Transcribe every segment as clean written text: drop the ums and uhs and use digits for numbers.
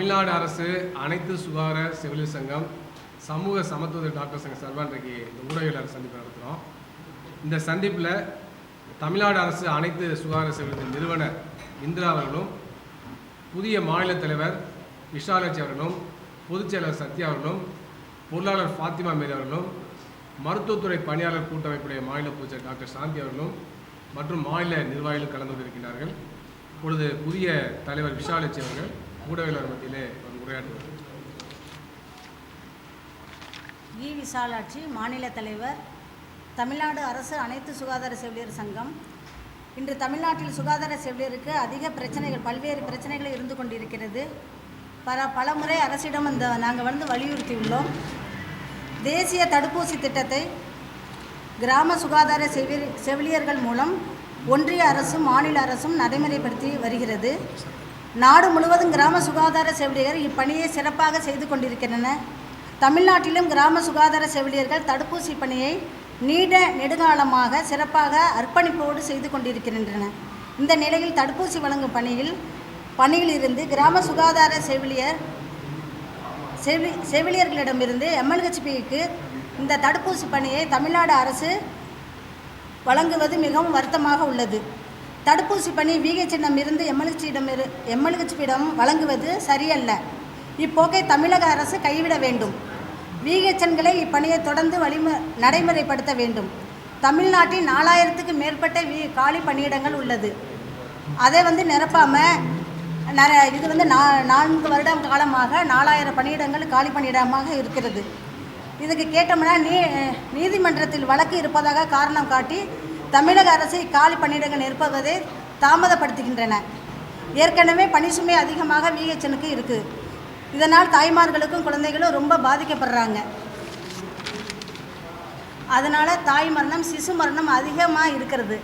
தமிழ்நாடு அரசு அனைத்து சுகாதார செவிலியர் சங்கம் சமூக சமத்துவ டாக்டர் சங்கம் சார்பாக இன்றைக்கு இந்த ஊடகவியலாளர் சந்திப்பு நடத்துகிறோம். இந்த சந்திப்பில் தமிழ்நாடு அரசு அனைத்து சுகாதார செவிலியர் நிறுவனர் இந்திரா அவர்களும், புதிய மாநில தலைவர் விஷாலட்சி அவர்களும், பொதுச் செயலாளர் சத்யா அவர்களும், பொருளாளர் ஃபாத்திமா மேரி அவர்களும், மருத்துவத்துறை பணியாளர் கூட்டமைப்புடைய மாநில பொதுச்செயலர் டாக்டர் சாந்தி அவர்களும் மற்றும் மாநில நிர்வாகிகள் கலந்து கொண்டிருக்கிறார்கள். இப்பொழுது புதிய தலைவர் விஷாலட்சி அவர்கள் ஊடகவியலாளர் மத்தியிலே உரையாற்றுவார். விஷாலாட்சி, மாநில தலைவர், தமிழ்நாடு அரசு அனைத்து சுகாதார செவிலியர் சங்கம். இன்று தமிழ்நாட்டில் சுகாதார செவிலியருக்கு அதிக பிரச்சனைகள், பல்வேறு பிரச்சனைகள் இருந்து கொண்டிருக்கிறது. பல முறை அரசிடம் நாங்கள் வலியுறுத்தியுள்ளோம். தேசிய தடுப்பூசி திட்டத்தை கிராம சுகாதார செவிலியர்கள் மூலம் ஒன்றிய அரசும் மாநில அரசும் நடைமுறைப்படுத்தி வருகிறது. நாடு முழுவதும் கிராம சுகாதார செவிலியர் இப்பணியை சிறப்பாக செய்து கொண்டிருக்கின்றனர். தமிழ்நாட்டிலும் கிராம சுகாதார செவிலியர்கள் தடுப்பூசி பணியை நெடுங்காலமாக சிறப்பாக அர்ப்பணிப்போடு செய்து கொண்டிருக்கின்றனர். இந்த நிலையில் தடுப்பூசி வழங்கும் பணியில் இருந்து கிராம சுகாதார செவிலியர்களிடமிருந்து MLHBக்கு இந்த தடுப்பூசி பணியை தமிழ்நாடு அரசு வழங்குவது மிகவும் வருத்தமாக உள்ளது. தடுப்பூசி பணி VHனிடம் இருந்து MLHBயிடம் வழங்குவது சரியல்ல. இப்போக்கை தமிழக அரசு கைவிட வேண்டும். VHன்களை இப்பணியை தொடர்ந்து நடைமுறைப்படுத்த வேண்டும். தமிழ்நாட்டில் 4000க்கு மேற்பட்ட காலி பணியிடங்கள் உள்ளது. அதை நிரப்பாமல் இது 4 வருட காலமாக 4000 பணியிடங்கள் காலி பணியிடமாக இருக்கிறது. இதுக்கு கேட்டோம்னா நீதிமன்றத்தில் வழக்கு இருப்பதாக காரணம் காட்டி தமிழக அரசு காலி பணியிடங்கள் நிரப்புவதை தாமதப்படுத்துகின்றன. ஏற்கனவே பணிசுமை அதிகமாக VHனுக்கு இருக்குது. இதனால் தாய்மார்களுக்கும் குழந்தைகளும் ரொம்ப பாதிக்கப்படுறாங்க. அதனால் தாய் மரணம், சிசு மரணம் அதிகமாக இருக்கிறது.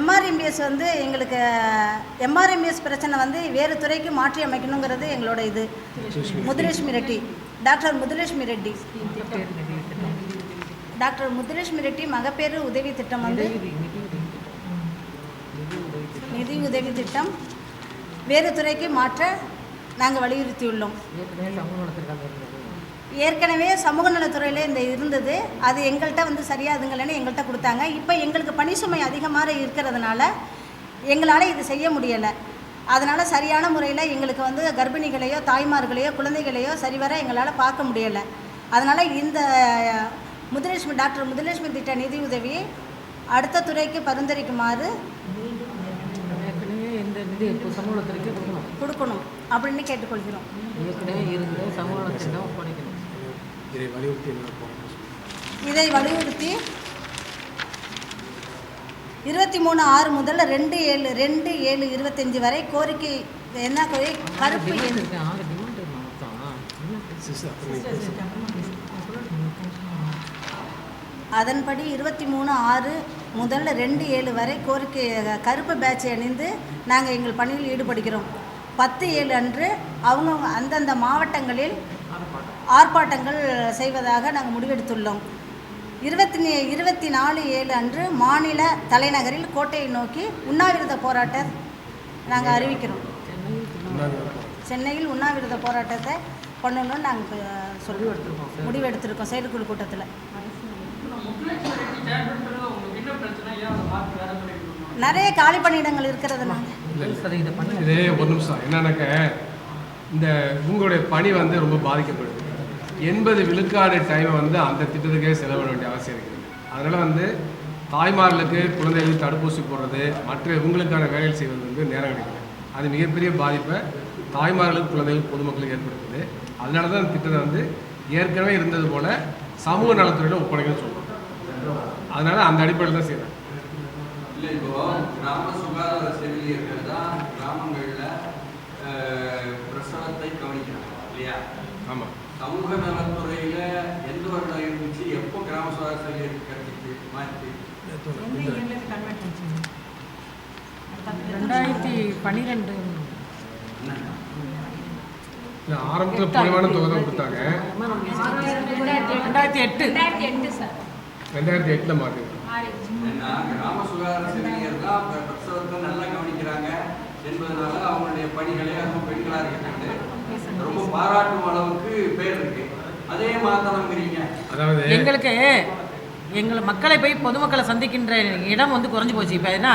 MRMBS எங்களுக்கு MRMBS பிரச்சனை வேறு துறைக்கு மாற்றி அமைக்கணுங்கிறது எங்களோட இது. முத்துலட்சுமி ரெட்டி, டாக்டர் முத்துலட்சுமி ரெட்டி, டாக்டர் முத்துலட்சுமி ரெட்டி மகப்பேறு உதவி திட்டம் நிதி உதவி திட்டம் வேறு துறைக்கு மாற்ற நாங்கள் வலியுறுத்தியுள்ளோம். ஏற்கனவே சமூக நலத்துறையில் இந்த இருந்தது. அது எங்கள்கிட்ட சரியாதுங்களேன்னு எங்கள்கிட்ட கொடுத்தாங்க. இப்போ எங்களுக்கு பணிசுமை அதிகமாக இருக்கிறதுனால எங்களால் இது செய்ய முடியலை. அதனால் சரியான முறையில் எங்களுக்கு கர்ப்பிணிகளையோ தாய்மார்களையோ குழந்தைகளையோ சரிவர எங்களால் பார்க்க முடியலை. அதனால் இந்த டாக்டர் முத்துலட்சுமி திட்ட நிதி உதவியை அடுத்த துறைக்கு பரிந்துரைக்குமாறு கொடுக்கணும் அப்படின்னு கேட்டுக்கொள்கிறோம். இதை வலியுறுத்தி 23/6 முதல் 2/7/25 வரை கோரிக்கை என்ன கருப்பு அதன்படி 23/6 முதல் 2/7 வரை கோரிக்கை கருப்பு பேட்சை அணிந்து நாங்கள் எங்கள் பணியில் ஈடுபடுகிறோம். 10/7 அன்று அவங்க அந்தந்த மாவட்டங்களில் ஆர்ப்பாட்டங்கள் செய்வதாக நாங்கள் முடிவெடுத்துள்ளோம். 24/7 அன்று மாநில தலைநகரில் கோட்டையை நோக்கி உண்ணாவிரத போராட்டம் நாங்கள் அறிவிக்கிறோம். சென்னையில் உண்ணாவிரத போராட்டத்தை பண்ணணும்னு நாங்கள் முடிவெடுத்திருக்கோம் செயற்குழு கூட்டத்தில். நிறைய காலி பணியிடங்கள் இருக்கிறதுனால இதே ஒரு நிமிஷம் என்னன்னாக்க இந்த உங்களுடைய பணி ரொம்ப பாதிக்கப்படுது. 80 விழுக்காடு டைமை அந்த திட்டத்துக்கே செலவிட வேண்டிய அவசியம் இருக்குது. அதனால் தாய்மார்களுக்கு குழந்தைகளுக்கு தடுப்பூசி போடுறது மற்ற இவங்களுக்கான வேலைகள் செய்வது நேரம் கிடைக்கல. அது மிகப்பெரிய பாதிப்பை தாய்மார்களுக்கு குழந்தைகளுக்கு பொதுமக்களுக்கு ஏற்படுத்துது. அதனால தான் இந்த திட்டத்தை ஏற்கனவே இருந்தது போல் சமூக நலத்துறையில் ஒப்படைக்கணும்னு சொல்கிறோம். அதனால் அந்த அடிப்படையில் தான் செய்கிறேன். இல்லை, இப்போது கிராம சுகாதார செவிலியர்கள் தான் கிராமங்களில் பிரசவத்தை கவனிக்கிறாங்க இல்லையா? ஆமாம். சமூக நலத்துறையில் எந்த வருடம் இருந்துச்சு? எப்போ கிராம சுகாதார செவிலியருக்கு கிடைச்சிச்சு? மாற்றி 2012 ஆரம்பத்தில் குறைவான தொகை தான் கொடுத்தாங்க. 2008 மாற்றி கிராம சுகாதார செவிலியர் தான் பிரசவத்தை நல்லா கவனிக்கிறாங்க என்பதனால அவங்களுடைய பணிகளை பெண்களாக இருக்கிறது பாராட்டும் அளவுக்கு பேர் இருக்கு. அதே மாத்தணுங்கிறீங்க. அதாவது எங்களை மக்களை போய் பொதுமக்களை சந்திக்கின்ற இடம் வந்து குறைஞ்சி போச்சு. இப்போ ஏன்னா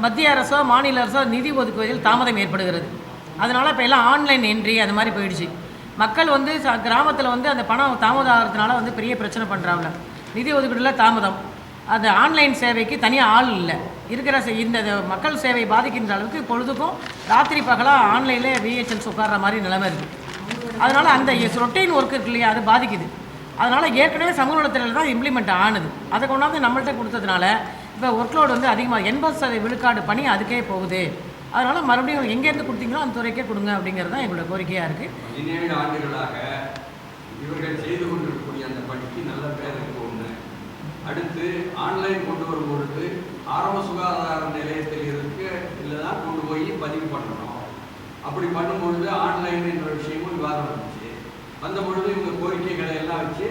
மத்திய அரசோ மாநில அரசோ நிதி ஒதுக்குவதில் தாமதம் ஏற்படுகிறது. அதனால் இப்போ எல்லாம் ஆன்லைன் என்ட்ரி அது மாதிரி போயிடுச்சு. மக்கள் வந்து கிராமத்தில் வந்து அந்த பணம் தாமதம் ஆகிறதுனால வந்து பெரிய பிரச்சனை பண்ணுறாங்க. நிதி ஒதுக்கீடுல தாமதம், அது ஆன்லைன் சேவைக்கு தனியாக ஆள் இல்லை. இருக்கிற இந்த மக்கள் சேவை பாதிக்கின்ற அளவுக்கு பொழுதுக்கும் ராத்திரி பகலாக ஆன்லைனில் விஹெச்எல்ஸ் உட்கார்ற மாதிரி நிலைமை இருக்குது. அதனால் அந்த ரொட்டீன் ஒர்க் இருக்கு இல்லையா, அது பாதிக்குது. அதனால் ஏற்கனவே சமூக நலத்துறையில் தான் இம்ப்ளிமெண்ட் ஆனது. அதை கொண்டாந்து நம்மள்கிட்ட கொடுத்ததுனால இப்போ ஒர்க்லோடு வந்து அதிகமாக 80% விழுக்காடு பணி அதுக்கே போகுது. அதனால் மறுபடியும் எங்கேருந்து கொடுத்தீங்களோ அந்த துறைக்கே கொடுங்க அப்படிங்கிறது தான் எங்களோட கோரிக்கையாக இருக்குது. 17 ஆண்டுகளாக இவர்கள் செய்து கொண்டிருக்கக்கூடிய அந்த பணிக்கு நல்ல பேர் இருக்கு. ஒன்று, அடுத்து ஆன்லைன் கொண்டு வரும்பொழுது ஆரம்ப சுகாதார நிலையத்தில் இருக்கு இல்லை தான் கொண்டு போய் பதிவு பண்ணணும். அப்படி பண்ணும்பொழுது ஆன்லைன் என்ற விஷயமும் விவாதம் வந்துச்சு. வந்த பொழுது இவங்க கோரிக்கைகளை எல்லாம் வச்சு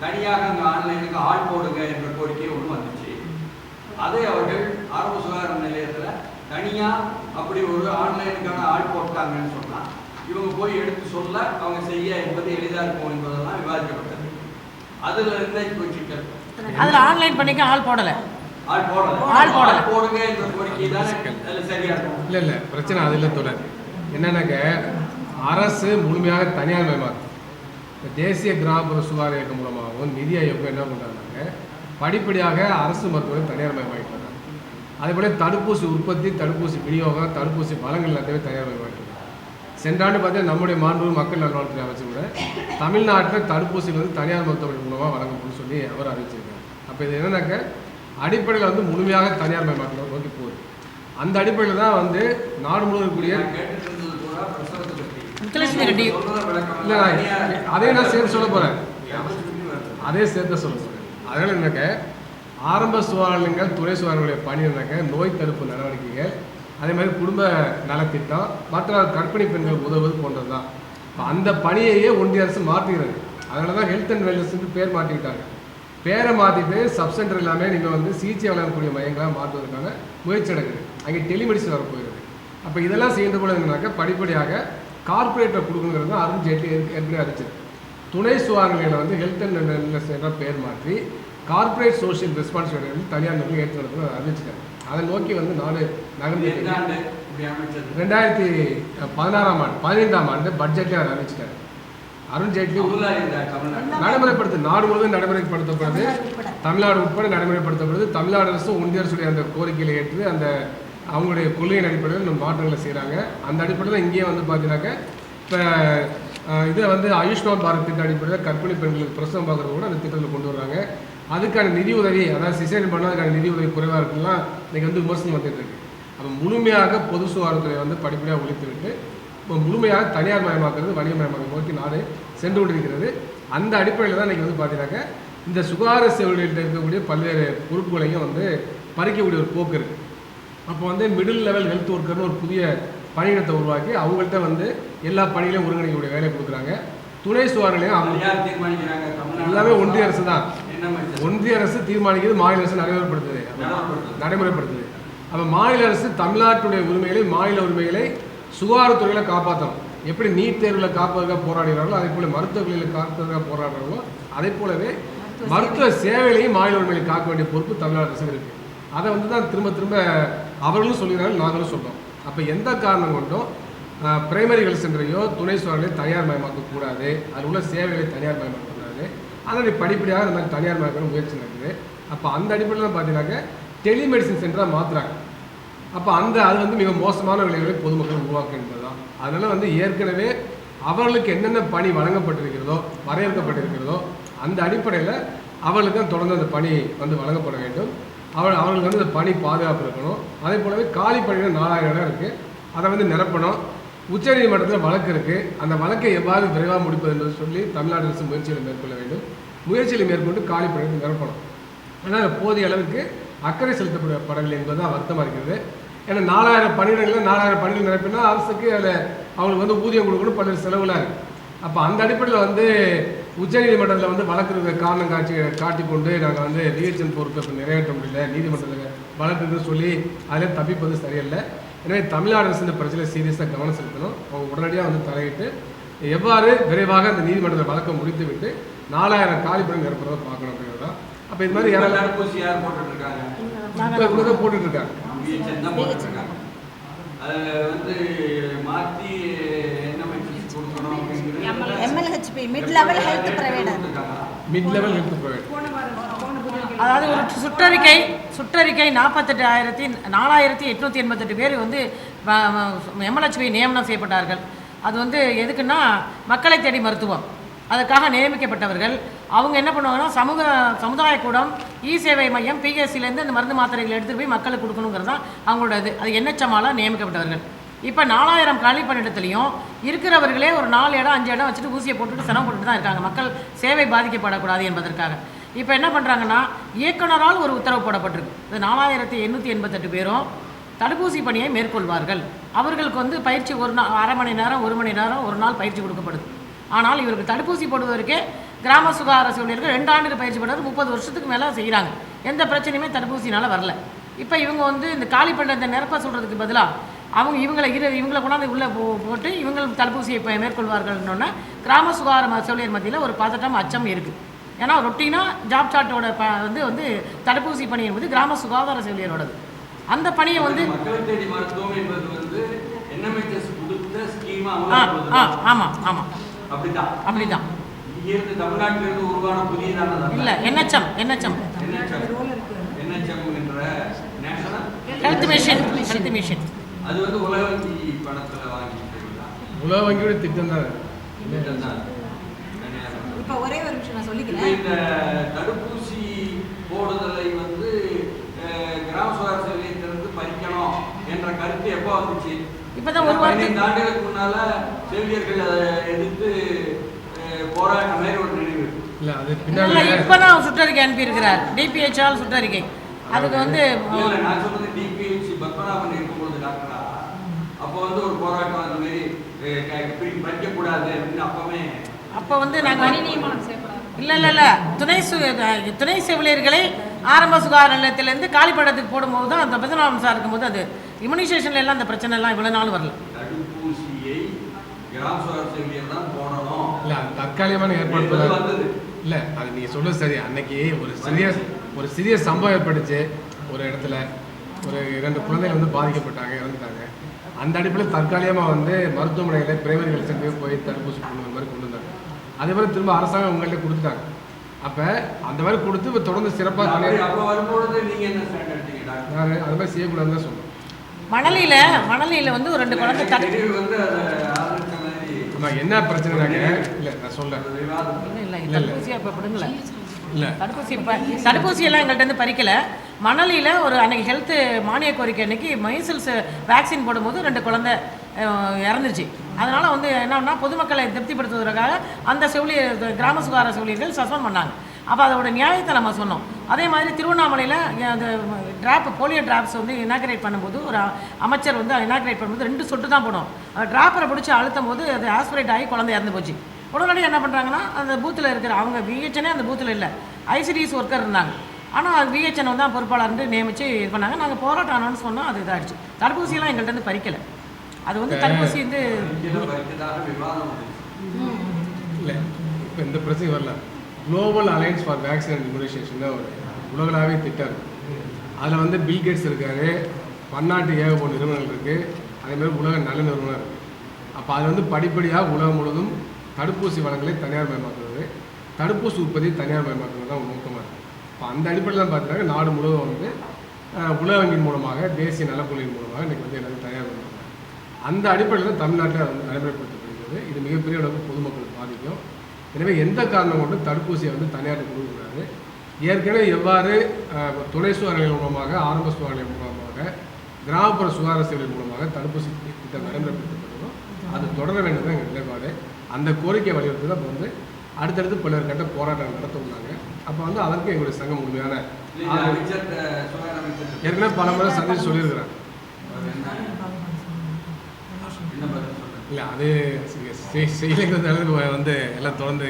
தனியாக அங்கே ஆன்லைனுக்கு ஆள் போடுங்க என்ற கோரிக்கை ஒன்று வந்துச்சு. அதை அவர்கள் ஆரம்ப சுகாதார நிலையத்தில் தனியாக அப்படி ஒரு ஆன்லைனுக்கான ஆள் போட்டாங்கன்னு சொன்னால் இவங்க போய் எடுத்து சொல்ல அவங்க செய்ய என்பது எளிதாக இருக்கும் என்பதெல்லாம் விவாதிக்கப்பட்டது. அதில் இருந்த சிக்கல், அதில் ஆன்லைன் பண்ணிக்க ஆள் போடலை. ஆள் போடுங்க என்ற கோரிக்கை தான் சரியா இருக்கும். இல்லை பிரச்சனை அதில் தொடர் என்னன்னாக்க அரசு முழுமையாக தனியார் மயமாக்கும். இப்போ தேசிய கிராமப்புற சுகாதார இயக்கம் மூலமாகவும் நிதி ஆயோகம் என்ன பண்ணுறாங்க, படிப்படியாக அரசு மருத்துவரை தனியார் மயமாக்கிட்டு வராங்க. அதேபோல தடுப்பூசி உற்பத்தி, தடுப்பூசி விநியோகம், தடுப்பூசி வழங்கல் எல்லாத்தையுமே தனியார் மயமாக்கிட்டு. சென்ற ஆண்டு பார்த்தீங்கன்னா நம்முடைய மாண்பு மக்கள் நல்வாழ்வுத்துறை அமைச்சர் கூட தமிழ்நாட்டில் தடுப்பூசிகள் வந்து தனியார் மருத்துவமனை மூலமாக வழங்கப்படும் சொல்லி அவர் அறிவிச்சிருக்காரு. அப்போ இது என்னன்னாக்க அடிப்படையில் வந்து முழுமையாக தனியார் மயமாக்கல் நோக்கி போகுது. அந்த அடிப்படையில் தான் வந்து நாடு முழுவதும் கூடிய இல்லை அதே நான் சேர்த்து சொல்ல போகிறேன், அதே சேர்த்து சொல்ல போகிறேன். அதனால் என்னக்க ஆரம்ப சுகாதாரங்கள் துணை சுகாதாரங்களுடைய பணி என்னக்க நோய் தடுப்பு நடவடிக்கைகள், அதே மாதிரி குடும்ப நலத்திட்டம், மற்ற கர்ப்பிணி பெண்களுக்கு உதவுவது போன்றது தான். இப்போ அந்த பணியையே ஒன்றிய அரசு மாற்றுகிறது. அதனால தான் ஹெல்த் அண்ட் வெல்னஸ்க்கு பேர் மாற்றிக்கிட்டாங்க. பேரை மாற்றிட்டு சப்சென்டர் எல்லாமே நீங்கள் வந்து சிகிச்சை வழங்கக்கூடிய மையங்களாக மாற்றுவதற்கான முயற்சி நடக்குது. அங்கே டெலிமெடிசன் வர போயிடுது. அப்போ இதெல்லாம் செய்கின்ற போது என்னன்னாக்க படிப்படியாக கார்பரேட்டை கொடுக்குங்கிறது தான் அருண் ஜேட்லி ஏற்கனவே அறிவிச்சது. துணை சுகாதாரங்களை வந்து ஹெல்த் அண்ட் வெல்னஸ் என்ற பேர் மாற்றி கார்பரேட் சோஷியல் ரெஸ்பான்சிபிலிட்டி வந்து தனியார் நிலையில் ஏற்று நடத்துன்னு அறிவிச்சிட்டாங்க. அதை நோக்கி வந்து நாடு நகர்ந்து 2016ஆம் ஆண்டு 15ஆம் ஆண்டு பட்ஜெட்டே அதை அறிவிச்சிட்டாரு அருண் ஜேட்லி. நடைமுறைப்படுத்து நாடு முழுவதும் நடைமுறைப்படுத்தப்படுது, தமிழ்நாடு உட்பட நடைமுறைப்படுத்தப்படுது. தமிழ்நாடு அரசும் ஒன்றிய அரசுடைய அந்த கோரிக்கைகளை ஏற்று அந்த அவங்களுடைய கொள்கையின் அடிப்படையில் நம்ம மாற்றங்களை செய்கிறாங்க. அந்த அடிப்படையில் இங்கேயே வந்து பார்த்தீங்கன்னாக்க இப்போ இதை வந்து ஆயுஷ்மான் பாரத் திட்ட அடிப்படையில் கர்ப்பிணி பெண்களுக்கு பிரசவம் பார்க்குறது கூட அந்த திட்டத்தில் கொண்டு வர்றாங்க. அதுக்கான நிதி உதவி, அதாவது சிசேரியன் பண்ணால் அதுக்கான நிதி உதவி குறைவாக இருக்குலாம் இன்றைக்கி வந்து விமர்சனம் வந்துட்டு இருக்கு. அப்போ முழுமையாக பொது சுகாதாரத்துறை வந்து படிப்படியாக ஒழித்துவிட்டு இப்போ முழுமையாக தனியார் மயமாக்குறது, வணிகமயமாக்க நோக்கி நாடு சென்று கொண்டிருக்கிறது. அந்த அடிப்படையில் தான் இன்றைக்கி வந்து பார்த்தீங்கன்னாக்க இந்த சுகாதார சேவைகளில் இருக்கக்கூடிய பல்வேறு பொறுப்புகளையும் வந்து பறிக்கக்கூடிய ஒரு போக்கு இருக்குது. அப்போ வந்து மிடில் லெவல் ஹெல்த் ஒர்க்கர்னு ஒரு புதிய பணியிடத்தை உருவாக்கி அவங்கள்ட்ட வந்து எல்லா பணிகளையும் ஒருங்கிணைக்கக்கூடிய வேலையை கொடுக்குறாங்க. துணை சுகாதாரங்களையும் அவங்க எல்லாமே ஒன்றிய அரசு தான். ஒன்றிய அரசு தீர்மானிக்கிறது, மாநில அரசு நடைமுறைப்படுத்துது. அப்போ மாநில அரசு தமிழ்நாட்டுடைய உரிமைகளை, மாநில உரிமைகளை சுகாதாரத்துறையில் காப்பாற்றணும். எப்படி நீட் தேர்வில் காப்பதற்காக போராடுகிறார்களோ அதே போல மருத்துவர்களில் காப்பதற்காக போராடுறாங்களோ அதே போலவே மருத்துவ சேவைகளையும் மாநில உரிமைகளை காக்க வேண்டிய பொறுப்பு தமிழ்நாடு அரசு இருக்குது. அதை வந்து தான் திரும்ப திரும்ப அவர்களும் சொல்கிறார்கள், நாங்களும் சொல்கிறோம். அப்போ எந்த காரணம் கொண்டும் பிரைமரி ஹெல்த் சென்டரையோ துணை சுகாதாரங்களையோ தனியார் மயமாக்கக்கூடாது, அதில் உள்ள சேவைகளை தனியார் மயமாக்கக்கூடாது. ஆனால் படிப்படியாக இந்த மாதிரி தனியார் மயமான முயற்சி நடக்குது. அப்போ அந்த அடிப்படையில் பார்த்தீங்கன்னாக்க டெலிமெடிசன் சென்டராக மாற்றுறாங்க. அப்போ அது வந்து மிக மோசமான விளைவுகளை பொதுமக்கள் உருவாக்க என்பது தான். அதனால் வந்து ஏற்கனவே அவர்களுக்கு என்னென்ன பணி வழங்கப்பட்டிருக்கிறதோ, வரையறுக்கப்பட்டிருக்கிறதோ அந்த அடிப்படையில் அவர்களுக்கு தொடர்ந்து அந்த பணி வந்து வழங்கப்பட வேண்டும். அவர்களுக்கு வந்து அந்த பணி பாதுகாப்பு இருக்கணும். அதே போலவே காலி பணிகள் 4000 இடம் இருக்குது, அதை வந்து நிரப்பணும். உச்சநீதிமன்றத்தில் வழக்கு இருக்குது, அந்த வழக்கை எவ்வாறு விரைவாக முடிப்பது என்று சொல்லி தமிழ்நாடு அரசு முயற்சிகளை மேற்கொள்ள வேண்டும். முயற்சிகளை மேற்கொண்டு காலி பணிகளை நிரப்பணும். ஆனால் போதிய அளவுக்கு அக்கறை செலுத்தப்படவில்லை என்பது தான் வருத்தமாக இருக்கிறது. ஏன்னா 4000 பணியிடங்களில் 4000 பணிகள் நிரப்பினா அரசுக்கு அதில் அவங்களுக்கு வந்து ஊதியம் கொடுக்கணும், பல்வேறு செலவுலாம் இருக்குது. அப்போ அந்த அடிப்படையில் வந்து உச்சநீதிமன்றத்தில் வந்து வழக்கு காரணம் காட்டி கொண்டு நாங்கள் வந்து விஹெச்என் பொறுப்பை நிறைவேற்ற முடியல, நீதிமன்றத்தில் வழக்குன்னு சொல்லி அதில் தப்பிப்பது சரியில்லை. எனவே தமிழ்நாடு அரசு இந்த பிரச்சனை சீரியஸாக கவனம் செலுத்தணும். அவங்க உடனடியாக வந்து தலையிட்டு எவ்வாறு விரைவாக அந்த நீதிமன்றத்தை வழக்கம் முடித்துவிட்டு 4000 காலி பணி நிரப்புறதை பார்க்கணும் அப்படிங்கிறது தான். அப்போ இது மாதிரி யாராவது தடுப்பூசி யார் போட்டுட்டு இருக்காங்க? போட்டுட்டு இருக்காங்க. அது மாற்றி என்ன மெட்ரிக்ஸ் கொடுக்கணும் அப்படிங்கிறது MLHP mid level health provider. Mid level health provider. அதாவது ஒரு சுற்றறிக்கை 4888 பேர் MLHP நியமனம் செய்யப்பட்டார்கள். அது எதுக்குன்னா மக்களை தேடி மருத்துவம் அதுக்காக நியமிக்கப்பட்டவர்கள். அவங்க என்ன பண்ணுவாங்கன்னா சமுதாய கூடம், சேவை மையம், PHCலேருந்து அந்த மருந்து மாத்திரைகளை எடுத்துகிட்டு போய் மக்களுக்கு கொடுக்கணுங்கிறது தான் அவங்களோட அது NHMஆல நியமிக்கப்பட்டவர்கள். இப்போ 4000 காலி பணியிடத்துலையும் இருக்கிறவர்களே ஒரு 4 இடம் 5 இடம் வச்சுட்டு ஊசியை போட்டுட்டு சிரமப்பட்டுட்டு தான் இருக்காங்க, மக்கள் சேவை பாதிக்கப்படக்கூடாது என்பதற்காக. இப்போ என்ன பண்ணுறாங்கன்னா இயக்குனரால் ஒரு உத்தரவு போடப்பட்டிருக்கு. இது 4888 பேரும் தடுப்பூசி பணியை மேற்கொள்வார்கள். அவர்களுக்கு பயிற்சி அரை மணி நேரம் 1 மணி நேரம் ஒரு நாள் பயிற்சி கொடுக்கப்படுது. ஆனால் இவருக்கு தடுப்பூசி போடுவதற்கே கிராம சுகாதார செவிலியர்கள் 2 ஆண்டுக்கு பயிற்சி போடுறது 30 வருஷத்துக்கு மேலே செய்கிறாங்க. எந்த பிரச்சனையுமே தடுப்பூசினால் வரல. இப்போ இவங்க இந்த காலி பண்ணுற நிரப்ப சொல்கிறதுக்கு பதிலாக இவங்களை கொண்டாந்து உள்ளே போட்டு இவங்க தடுப்பூசியை மேற்கொள்வார்கள்னு கிராம சுகாதார செவிலியர் மத்தியில் ஒரு பதட்டம் அச்சம் இருக்குது. ஏன்னா ரொட்டீனாக ஜாப் சார்ட்டோட தடுப்பூசி பணி என்பது கிராம சுகாதார செவிலியரோடது. அந்த பணியை மக்களை தேடி மருத்துவம் என்பது NMHS கொடுத்த ஸ்கீமா? ஆமாம் ஆமாம் அப்படிதான். இங்கிருந்து தமிழ்நாட்டிலிருந்து உருவான புதியதானதா? இல்லை, NHM என்ற நேஷனல் ஹெல்த் மிஷன். அது உலக வங்கி பணத்தில் வாங்கிட்டீங்களா? உலக வங்கியோட திட்டம் தான். இப்போ ஒரே ஒரு விஷயம் நான் சொல்லிக்கிறேன். இந்த தடுப்பூசி போடுதலை கிராம சுகாதார செவிலியத்திலிருந்து பறிக்கணும் என்ற கருத்து எப்போ வந்துச்சு? இப்போதான் ஒரு 15 ஆண்டுகளுக்கு முன்னால செவிலியர்கள் அதை எதிர்த்து போராட்ட மாதிரி ஒரு நினைவு இல்லை. அது பின்னாடி இப்போதான் சுற்றறிக்கை அனுப்பியிருக்கிறார் DPHஆல் சுற்றறிக்கை. அதுக்கு இல்லை, நான் சொல்றது DPH பத்மநாபன் இருக்கும்போது டாக்டரா அப்போ ஒரு போராட்டம் அந்த மாதிரி பறிக்கக்கூடாது அப்படின்னு அப்போ நாங்கள் இல்லை துணை செவிலியர்களை ஆரம்ப சுகாதார நிலையத்திலேருந்து காலிப்படத்துக்கு போடும்போது தான் அந்த பத்மநாபன் சார் இருக்கும்போது அது இம்யூனைசேஷன்ல எல்லாம் அந்த பிரச்சனை எல்லாம் இவ்வளோ நாள் வரல. தடுப்பூசியை கிராம சுகாதார செவிலியர் தான் போடணும். இல்லை, அது தற்காலிகமான ஏற்பாடு வந்தது. இல்லை, அது நீங்கள் சொல்கிறது சரி. அன்னைக்கு ஒரு சிறிய சம்பவம் ஏற்பட்டுச்சு. ஒரு இடத்துல ஒரு 2 குழந்தைகள் பாதிக்கப்பட்டாங்க, இறந்துட்டாங்க. அந்த அடிப்படையில் தற்காலிகமாக மருத்துவமனையில் பிரைமரி ஹெல்த் சென்டருக்கு போய் தடுப்பூசி போடுற மாதிரி கொண்டு வந்தாங்க. அதே மாதிரி திரும்ப அரசாங்கம் உங்கள்கிட்ட கொடுத்துட்டாங்க. அப்போ அந்த மாதிரி கொடுத்து இப்போ தொடர்ந்து சிறப்பாக வரும்பொழுது நீங்கள் என்ன ஸ்டாண்ட் எடுத்தீங்க? அது மாதிரி செய்யக்கூடாதுன்னு தான் சொல்லுவோம். மணலியில் ஒரு 2 குழந்தை என்ன பிரச்சனைனாங்க? இல்லை, நான் சொல்கிறேன். தடுப்பூசியெல்லாம் எங்கள்கிட்ட பறிக்கல. மணலியில் அன்னைக்கு ஹெல்த் மானிய கோரிக்கை அன்னைக்கு மைசல்ஸ் வேக்சின் போடும்போது 2 குழந்தை இறந்துச்சு. அதனால் என்னன்னா பொதுமக்களை திருப்திப்படுத்துவதற்காக அந்த கிராம சுகாதார செவிலியர்கள் சஸ்பெண்ட் பண்ணாங்க. அப்போ அதோட நியாயத்தை நம்ம சொன்னோம். அதே மாதிரி திருவண்ணாமலையில் அந்த போலியோ ட்ராப்ஸ் இனாக்ரேட் பண்ணும்போது ஒரு அமைச்சர் இனாக்ரேட் பண்ணும்போது 2 சொட்டு தான் போடும். ட்ராப்பரை பிடிச்சி அழுத்தும் போது அது ஆஸ்பிரேட் ஆகி குழந்தை இறந்து போச்சு. உடனடி என்ன பண்ணுறாங்கன்னா அந்த பூத்தில் இருக்கிற அவங்க VHNே அந்த பூத்தில் இல்லை, ICDS ஒர்க்கர் இருந்தாங்க. ஆனால் VHN தான் பொறுப்பாளர் நியமித்து இது பண்ணாங்க. நாங்கள் போராட்டம் ஆனோன்னு சொன்னால் அது இதாகிடுச்சு. தடுப்பூசியெல்லாம் எங்கள்கிட்ட பறிக்கலை. அது தடுப்பூசி இல்லை, இப்போ இந்த பிரச்சனை வரல. Global alliance for vaccine and immunisation ஒரு உலகளாவே திட்டம். அதில் பில் கேட்ஸ் இருக்காரு, பன்னாட்டு ஏகப்பட்ட நிறுவனங்கள் இருக்குது, அதேமாதிரி உலக நல்ல நிறுவனம் இருக்குது. அப்போ அது படிப்படியாக உலகம் முழுவதும் தடுப்பூசி வளங்களை தனியார் மயமாக்குறது, தடுப்பூசி உற்பத்தி தனியார் மயமாக்குறது தான் ஒரு நோக்கமாக இருக்குது. இப்போ அந்த அடிப்படையில் தான் பார்த்தீங்கன்னா நாடு முழுவதும் உலக வங்கியின் மூலமாக, தேசிய நலக்குழுவின் மூலமாக இன்றைக்கி எல்லாரும் தனியார் மயமாக்குறாங்க. அந்த அடிப்படையில் தான் தமிழ்நாட்டில் நடைமுறைப்படுத்தப்படுகிறது. இது மிகப்பெரிய அளவுக்கு பொதுமக்களுக்கு பாதிக்கும். எனவே எந்த காரணம் கொண்டு தடுப்பூசியை தனியார் கொடுக்கக்கூடாது. ஏற்கனவே எவ்வாறு துணை சுகாதார மூலமாக, ஆரம்ப சுகாதார மூலமாக, கிராமப்புற சுகாதார சேவை மூலமாக தடுப்பூசி திட்டம் நடைமுறைப்படுத்தப்படுதோ அது தொடர வேண்டும் தான் எங்கள் நிலைப்பாடு. அந்த கோரிக்கை வலியுறுத்தி தான் இப்போ அடுத்தடுத்து பல்வேறு கட்ட போராட்டம் நடத்த உள்ளாங்க. அப்போ அதற்கு எங்களுடைய சங்கம் முழுமையான ஏற்கனவே பல முறை சந்தித்து சொல்லியிருக்கிறாங்க. இல்லை, அது செய்யலைங்கிறது எல்லாம் தொடர்ந்து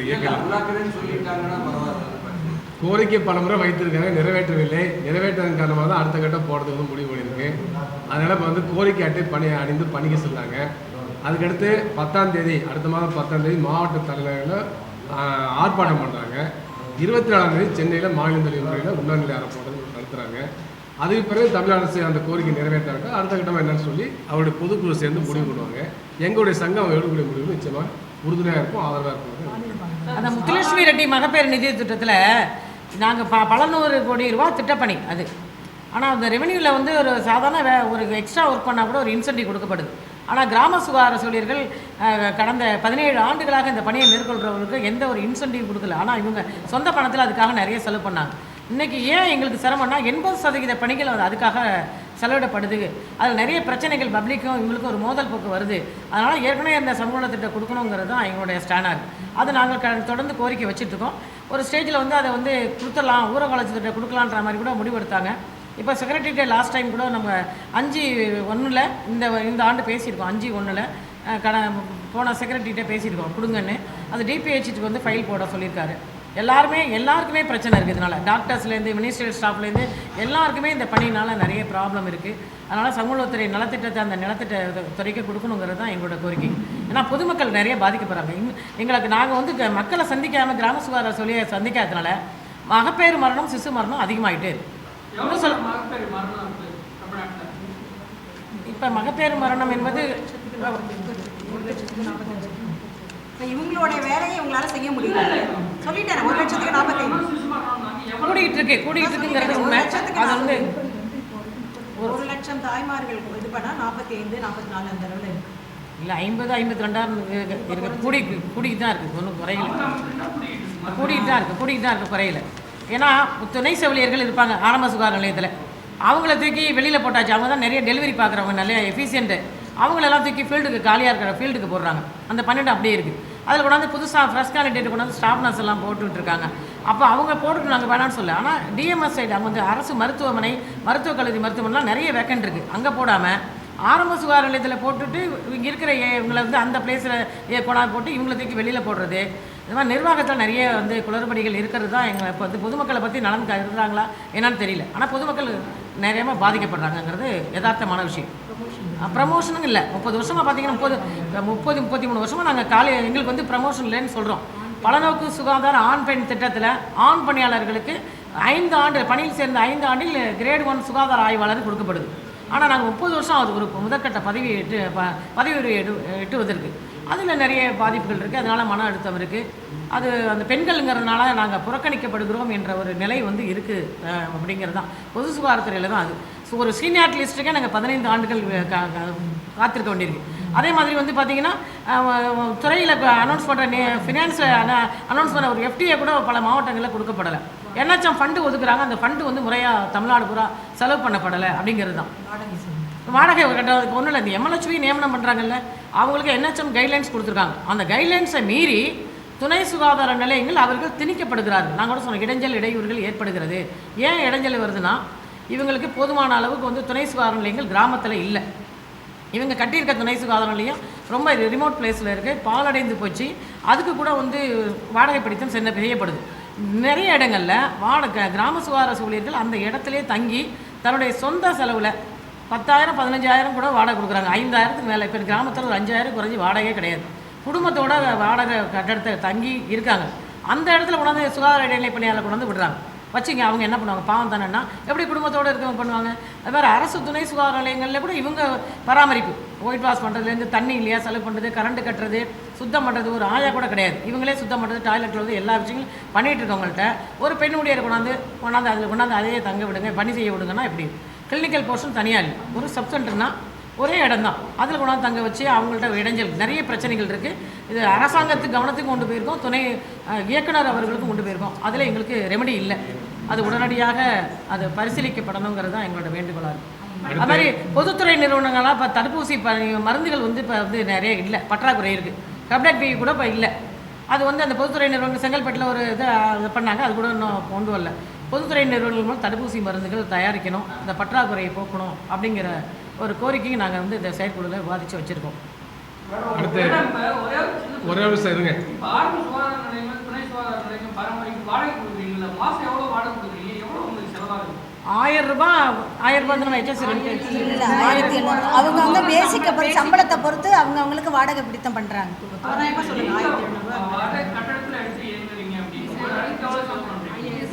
கோரிக்கை பல முறை வைத்திருக்காங்க, நிறைவேற்றவில்லை. நிறைவேற்றதன் காரணமாக தான் அடுத்த கட்டம் போடுறதுக்கு முடிவு பண்ணியிருக்கு. அதனால் இப்போ கோரிக்கை அட்டை அணிந்து பணிக்க சொன்னாங்க. அதுக்கடுத்து 10ஆம் தேதி அடுத்த மாதம் 10ஆம் தேதி மாவட்ட தலைநகரில் ஆர்ப்பாட்டம் பண்ணுறாங்க. 24ஆம் தேதி சென்னையில் மாநில தலைவர் முறையில் உண்ணாநிலை ஆர்ப்பாட்டம் நடத்துகிறாங்க. அதுக்கு பிறகு தமிழ் அரசு அந்த கோரிக்கை நிறைவேற்றாங்க. அடுத்த கட்டமாக என்னன்னு சொல்லி அவருடைய பொதுக்குழு சேர்ந்து முடிவு பண்ணுவாங்க. எங்களுடைய சங்கம் எடுக்கக்கூடிய முடிவு நிச்சயமாக உறுதுணையாக இருக்கும், ஆதரவாக இருக்கும். அந்த முத்துலட்சுமி ரெட்டி மகப்பேறு நிதி திட்டத்தில் நாங்கள் பல நூறு கோடி ரூபா திட்டப்பணி அது. ஆனால் அந்த ரெவென்யூவில் வந்து ஒரு சாதாரண ஒரு எக்ஸ்ட்ரா ஒர்க் பண்ணால் கூட ஒரு இன்சென்டிவ் கொடுக்கப்படுது. ஆனால் கிராம சுகாதார ஊழியர்கள் கடந்த 17 ஆண்டுகளாக இந்த பணியை மேற்கொள்கிறவர்களுக்கு எந்த ஒரு இன்சென்டிவ் கொடுக்கல. ஆனால் இவங்க சொந்த பணத்தில் அதுக்காக நிறைய செலவு பண்ணாங்க. இன்றைக்கி ஏன் எங்களுக்கு சிரமம்னா 80% பணிகள் அதுக்காக செலவிடப்படுது. அதில் நிறைய பிரச்சனைகள் பப்ளிக்கும் இவங்களுக்கும் ஒரு மோதல் போக்கு வருது. அதனால் ஏற்கனவே இந்த சமூக திட்டம் கொடுக்கணுங்கிறது தான் எங்களுடைய ஸ்டாண்டாக. அது நாங்கள் தொடர்ந்து கோரிக்கை வச்சுட்ருக்கோம். ஒரு ஸ்டேஜில் வந்து அதை வந்து கொடுத்துடலாம், ஊரக வளர்ச்சி திட்டம் கொடுக்கலான்ற மாதிரி கூட முடிவெடுத்தாங்க. இப்போ செக்ரட்டரிகிட்ட லாஸ்ட் டைம் கூட நம்ம 5/1 இந்த ஆண்டு பேசியிருக்கோம். 5/1 போன செக்ரட்டரிகிட்ட பேசியிருக்கோம் கொடுங்கன்னு. அது டிபிஹெச்சுக்கு வந்து ஃபைல் போட சொல்லியிருக்காரு. எல்லாருக்குமே பிரச்சனை இருக்குது. இதனால் டாக்டர்ஸ்லேருந்து மினிஸ்ட்ரியல் ஸ்டாஃப்லேருந்து எல்லாருக்குமே இந்த பணியினால் நிறைய ப்ராப்ளம் இருக்குது. அதனால் சமூகத்துறை நலத்திட்டத்தை அந்த நலத்திட்ட துறைக்கு கொடுக்கணுங்கிறது தான் எங்களோட கோரிக்கை. ஏன்னா பொதுமக்கள் நிறைய பாதிக்கப்படுறாங்க. எங்களுக்கு நாங்கள் வந்து மக்களை சந்திக்காமல் கிராம சுகாதார சொல்லியை சந்திக்காததுனால மகப்பேறு மரணம் சிசு மரணம் அதிகமாகிட்டே இருக்குது. இன்னும் சொல்ல இப்போ மகப்பேறு மரணம் என்பது இவங்களுடைய வேலையை இவங்களால செய்ய முடியல. சொல்லிட்டேன் 1,45,000 கூடிட்டு இருக்குங்கிறது உண்மை. அது வந்து 1,00,000 தாய்மார்கள் இது பண்ணால் 45-44 அந்த அளவில் இருக்குது. இல்லை 50-52 இருக்கு. கூடிக்கிட்டு தான் இருக்குது, ஒன்றும் குறையில. கூடிக்கிட்டு தான் இருக்குது, குறையில. ஏன்னா துணை செவிலியர்கள் இருப்பாங்க ஆரம்ப சுகாதார நிலையத்தில். அவங்கள தூக்கி வெளியில் போட்டாச்சு. அவங்க தான் நிறைய டெலிவரி பார்க்குறவங்க, நிறைய எஃபிஷியன்ட்டு. அவங்களெல்லாம் தூக்கி ஃபீல்டுக்கு காலியாக இருக்கிற ஃபீல்டுக்கு போடுறாங்க. அந்த பன்னெண்டு அப்படியே இருக்குது. அதில் கொண்டாந்து புதுசாக ஃப்ரெஷ் கேண்டிடேட் கொண்டாந்து ஸ்டாஃப் நர்ஸ் எல்லாம் போட்டுட்ருக்காங்க. அப்போ அவங்க போட்டுட்டு நாங்கள் வேணான்னு சொல்ல. ஆனால் டிஎம்எஸ் சைடு அவங்க வந்து அரசு மருத்துவமனை, மருத்துவக் கல்லூரி மருத்துவமனைலாம் நிறைய வேக்கண்ட் இருக்குது. அங்கே போடாமல் ஆரம்ப சுகாதார நிலையத்தில் போட்டுட்டு இங்கே இருக்கிற இவங்களை வந்து அந்த பிளேஸில் கொண்டாந்து போட்டு இவங்களை தூக்கி வெளியில் போடுறது. இந்த மாதிரி நிர்வாகத்தில் நிறைய வந்து குளறுபடிகள் இருக்கிறது தான். எங்களை இப்போ வந்து பொதுமக்களை பற்றி நலன் கருதுறாங்களா என்னன்னு தெரியல. ஆனால் பொதுமக்கள் நிறைய பாதிக்கப்படுறாங்கங்கிறது யதார்த்தமான விஷயம். ப்ரமோஷனும் இல்லை. 30 வருஷமாக பார்த்தீங்கன்னா 33 வருஷமாக நாங்கள் எங்களுக்கு வந்து ப்ரமோஷன் இல்லைன்னு சொல்கிறோம். பலநோக்கு சுகாதார ஆண் பெண் திட்டத்தில் ஆண் பணியாளர்களுக்கு 5 ஆண்டு பணியில் சேர்ந்த 5 ஆண்டில் கிரேட் 1 சுகாதார ஆய்வாளர் கொடுக்கப்படுது. ஆனால் நாங்கள் 30 வருஷம் அது ஒரு முதற்கட்ட பதவி எட்டுவதற்கு அதில் நிறைய பாதிப்புகள் இருக்குது. அதனால் மன அழுத்தம் இருக்குது. அது அந்த பெண்கள்ங்கிறதுனால நாங்கள் புறக்கணிக்கப்படுகிறோம் என்ற ஒரு நிலை வந்து இருக்குது. அப்படிங்கிறது தான் பொது சுகாதாரத்துறையில் தான் அது. ஸோ ஒரு சீனியாரிட்டி லிஸ்ட்டுக்கே நாங்கள் 15 ஆண்டுகள் காத்திருக்க வேண்டியிருக்கு. அதே மாதிரி வந்து பார்த்திங்கன்னா துறையில் இப்போ அனௌன்ஸ் பண்ணுற ஃபினான்ஸில் அனௌன்ஸ் பண்ண ஒரு எஃப்டிஏ கூட பல மாவட்டங்களில் கொடுக்கப்படலை. NHM fund ஒதுக்குறாங்க. அந்த ஃபண்டு வந்து முறையாக தமிழ்நாடு பூரா செலவு பண்ணப்படலை அப்படிங்கிறது தான். வாடகை கட்டுறதுக்கு ஒன்றும் இல்லை. இந்த எம்எல்ஹெச்வி நியமனம் பண்ணுறாங்கல்ல, அவங்களுக்கு என்ஹெச்எம் கைட்லைன்ஸ் கொடுத்துருக்காங்க. அந்த கைட்லைன்ஸை மீறி துணை சுகாதார நிலையங்கள் அவர்கள் திணிக்கப்படுகிறார்கள். நான் கூட சொன்னேன், இடையூறுகள் ஏற்படுகிறது. ஏன் இடைஞ்சல் வருதுன்னா, இவங்களுக்கு போதுமான அளவுக்கு வந்து துணை சுகாதார நிலையங்கள் கிராமத்தில் இல்லை. இவங்க கட்டியிருக்க துணை சுகாதார நிலையம் ரொம்ப ரிமோட் பிளேஸில் இருக்குது, பாலடைந்து போச்சு. அதுக்கு கூட வந்து வாடகை பிடித்தம் செய்யப்படுது. நிறைய இடங்களில் கிராம சுகாதார ஊழியர்கள் அந்த இடத்துலையே தங்கி தன்னுடைய சொந்த செலவில் 10,000 15,000 கூட வாடகை கொடுக்குறாங்க. 5,000க்கு மேலே. இப்போ கிராமத்தில் ஒரு 5,000 குறைஞ்சி வாடகையே கிடையாது. குடும்பத்தோட வாடகை கட்டடத்தை தங்கி இருக்காங்க. அந்த இடத்துல கொண்டாந்து சுகாதார இடைநிலை பணியாளர் கொண்டாந்து விடுறாங்க. வச்சுங்க, அவங்க என்ன பண்ணுவாங்க? பாவம் தானேன்னா எப்படி குடும்பத்தோடு இருக்கவங்க பண்ணுவாங்க? அது வேறு அரசு துணை சுகாதார நிலையங்களில் கூட இவங்க பராமரிப்பு, ஒயிட் வாஷ் பண்ணுறதுலேருந்து தண்ணி இல்லையா செலவு பண்ணுறது, கரண்ட் கட்டுறது, சுத்தம் பண்ணுறது, ஒரு ஆயா கூட கிடையாது. இவங்களே சுத்தம் பண்ணுறது, டாய்லெட்டில் வந்து எல்லா விஷயங்களும் பண்ணிகிட்டு இருக்கவங்கள்ட்ட ஒரு பெண் ஊழியரை கொண்டாந்து அதில் கொண்டாந்து அதையே தங்க விடுங்க, பணி செய்ய விடுங்கன்னா எப்படி? கிளினிக்கல் போர்ஷன் தனியாக இல்லை, ஒரு சப் சென்டர்னால் ஒரே இடம் தான். அதில் கொண்டாந்து தங்க வச்சு அவங்கள்ட்ட இடைஞ்சல் நிறைய பிரச்சனைகள் இருக்குது. இது அரசாங்கத்துக்கு கவனத்துக்கு கொண்டு போயிருக்கோம், துணை இயக்குனர் அவர்களுக்கும் கொண்டு போயிருக்கோம். அதில் எங்களுக்கு ரெமெடி இல்லை. அது உடனடியாக அது பரிசீலிக்கப்படணுங்கிறது தான் எங்களோட வேண்டுகோளாக இருக்குது. அது மாதிரி பொதுத்துறை நிறுவனங்களாக இப்போ தடுப்பூசி மருந்துகள் வந்து இப்போ வந்து நிறைய இல்லை, பற்றாக்குறை இருக்குது. கப்டக் பி கூட இப்போ இல்லை. அது வந்து அந்த பொதுத்துறை நிறுவனங்கள் செங்கல்பட்டில் ஒரு இதை பண்ணாங்க, அது கூட இன்னும் கொண்டு வரல. பொதுத்துறை நிறுவனங்கள் மூலம் தடுப்பூசி மருந்துகள் தயாரிக்கணும், இந்த பற்றாக்குறையை போக்கணும் அப்படிங்கிற ஒரு கோரிக்கையை நாங்கள் வந்து இந்த செயற்குழுவில் விவாதித்து வச்சுருக்கோம். அடுத்து ஒரே விஷயம் இருங்க. ஆரம்ப சுகாதார நிலையங்கள், துணை சுகாதார நிலையங்கள் பராமரிப்பு வாடகை கொடுக்குறீங்களா? மாதம் எவ்வளோ வாடகை கொடுக்குறீங்க? எவ்வளோ உங்களுக்கு செலவாகுது? ₹1000 தானே HSC ரெண்ட்? இல்லை 1700. அவங்க பேசிக் அப்புறம் சம்பளத்தை பொறுத்து அவங்களுக்கு வாடகை பிடித்தம் பண்ணுறாங்க.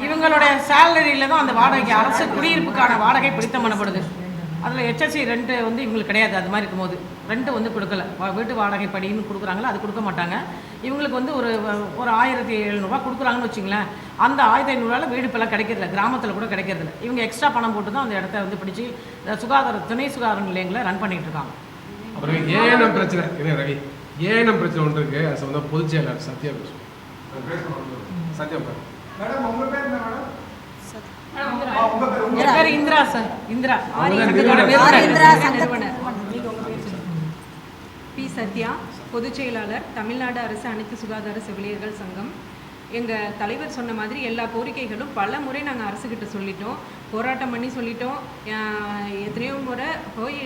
இவங்களுடைய சேலரியில் தான் அந்த வாடகைக்கு அரசு குடியிருப்புக்கான வாடகை பிடித்தம் பண்ணப்படுது. அதில் HSC ரெண்ட்டு வந்து இவங்களுக்கு கிடையாது. அது மாதிரி இருக்கும்போது ரெண்ட்டு வந்து கொடுக்கல. வீட்டு வாடகை படின்னு கொடுக்குறாங்களா, அது கொடுக்க மாட்டாங்க. இவங்களுக்கு வந்து ஒரு 1700 கொடுக்குறாங்கன்னு வச்சுங்களேன். அந்த 1500 வீடு இப்போலாம் கிடைக்கிறதில்ல, கிராமத்தில் கூட கிடைக்கிறதில்ல. இவங்க எக்ஸ்ட்ரா பணம் போட்டு தான் அந்த இடத்த வந்து பிடிச்சி துணை சுகாதார நிலையங்களை ரன் பண்ணிகிட்டு இருக்காங்க. அப்புறம் ஏஎன்எம் பிரச்சனை இல்லை ரவி, ஏஎன்எம் பிரச்சனை ஒன்று இருக்குது. அது சம்மந்தம் பொதுச் செயலாளர் சத்யா பேசுவோம். சத்யா மேடம் உங்க பேர் என்ன மேடம்? என் பேர் இந்திரா சார். இந்திரா பி. சத்யா, பொதுச் செயலாளர், தமிழ்நாடு அரசு அனைத்து சுகாதார செவிலியர்கள் சங்கம். எங்கள் தலைவர் சொன்ன மாதிரி எல்லா கோரிக்கைகளும் பல முறை நாங்கள் அரசுக்கிட்ட சொல்லிட்டோம், போராட்டம் பண்ணி சொல்லிட்டோம். எத்தனையோ முறை போய்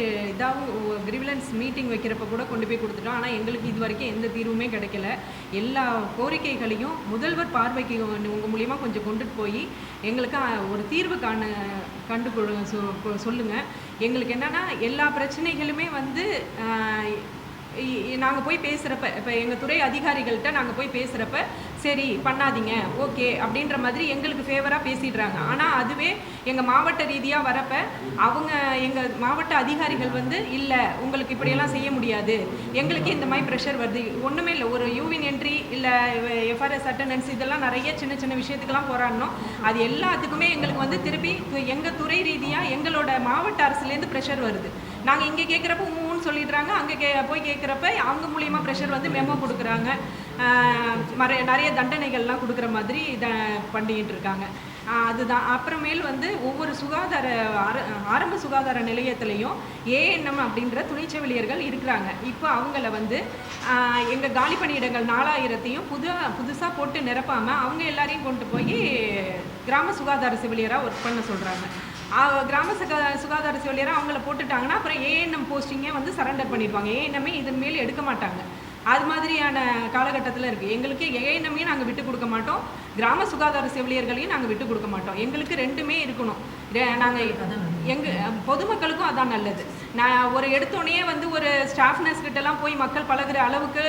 கிரிவிலன்ஸ் மீட்டிங் வைக்கிறப்ப கூட கொண்டு போய் கொடுத்துட்டோம். ஆனால் எங்களுக்கு இது வரைக்கும் எந்த தீர்வுமே கிடைக்கல. எல்லா கோரிக்கைகளையும் முதல்வர் பார்வைக்கு உங்கள் மூலியமாக கொஞ்சம் கொண்டுட்டு போய் எங்களுக்கு ஒரு தீர்வு சொல்லுங்கள். எங்களுக்கு என்னென்னா எல்லா பிரச்சனைகளுமே வந்து நாங்கள் போய் பேசுகிறப்ப, இப்போ எங்கள் துறை அதிகாரிகள்கிட்ட நாங்கள் போய் பேசுகிறப்ப சரி பண்ணாதீங்க ஓகே அப்படின்ற மாதிரி எங்களுக்கு ஃபேவராக பேசிடுறாங்க. ஆனால் அதுவே எங்கள் மாவட்ட ரீதியாக வரப்ப அவங்க எங்கள் மாவட்ட அதிகாரிகள் வந்து இல்லை உங்களுக்கு இப்படியெல்லாம் செய்ய முடியாது, எங்களுக்கு இந்த மாதிரி ப்ரெஷர் வருது, ஒன்றுமே இல்லை, ஒரு யூவின் என்ட்ரி இல்லை FRS அட்டண்டன்ஸ் இதெல்லாம் நிறைய சின்ன சின்ன விஷயத்துக்கெல்லாம் போராடணும். அது எல்லாத்துக்குமே எங்களுக்கு வந்து திருப்பி எங்கள் துறை ரீதியாக எங்களோட மாவட்ட அரசுலேருந்து ப்ரெஷர் வருது. நாங்கள் இங்கே கேட்குறப்ப ஊன்னு சொல்லிடுறாங்க, அங்கே போய் கேட்குறப்ப அவங்க மூலியமாக ப்ரெஷர் வந்து மெமோ கொடுக்குறாங்க, நிறைய தண்டனைகள்லாம் கொடுக்குற மாதிரி பண்ணிக்கிட்டு இருக்காங்க. அதுதான். அப்புறமேல் வந்து ஒவ்வொரு ஆரம்ப சுகாதார நிலையத்திலையும் ஏஎன்எம் அப்படின்ற துணை செவிலியர்கள் இருக்கிறாங்க. இப்போ அவங்கள வந்து எங்கள் காலி பணியிடங்கள் 4000ஐயும் புதுசாக போட்டு நிரப்பாமல் அவங்க எல்லாரையும் கொண்டு போய் கிராம சுகாதார செவிலியராக ஒர்க் பண்ண சொல்கிறாங்க. கிராம சுகாதார செவிலியராக அவங்கள போட்டுட்டாங்கன்னா அப்புறம் ஏஎன்எம் போஸ்டிங்கே வந்து சரண்டர் பண்ணிடுவாங்க. ஏஎன்எம்மே இதன் மேல் எடுக்க மாட்டாங்க. அது மாதிரியான காலகட்டத்தில் இருக்குது. எங்களுக்கு ஏஎன்எம்மையும் நாங்கள் விட்டு கொடுக்க மாட்டோம், கிராம சுகாதார செவிலியர்களையும் நாங்கள் விட்டு கொடுக்க மாட்டோம். எங்களுக்கு ரெண்டுமே இருக்கணும். நாங்கள் பொதுமக்களுக்கும் அதான் நல்லது. நான் ஒரு எடுத்தோடனே வந்து ஒரு ஸ்டாஃப் நர்ஸ் கிட்டலாம் போய் மக்கள் பழகுற அளவுக்கு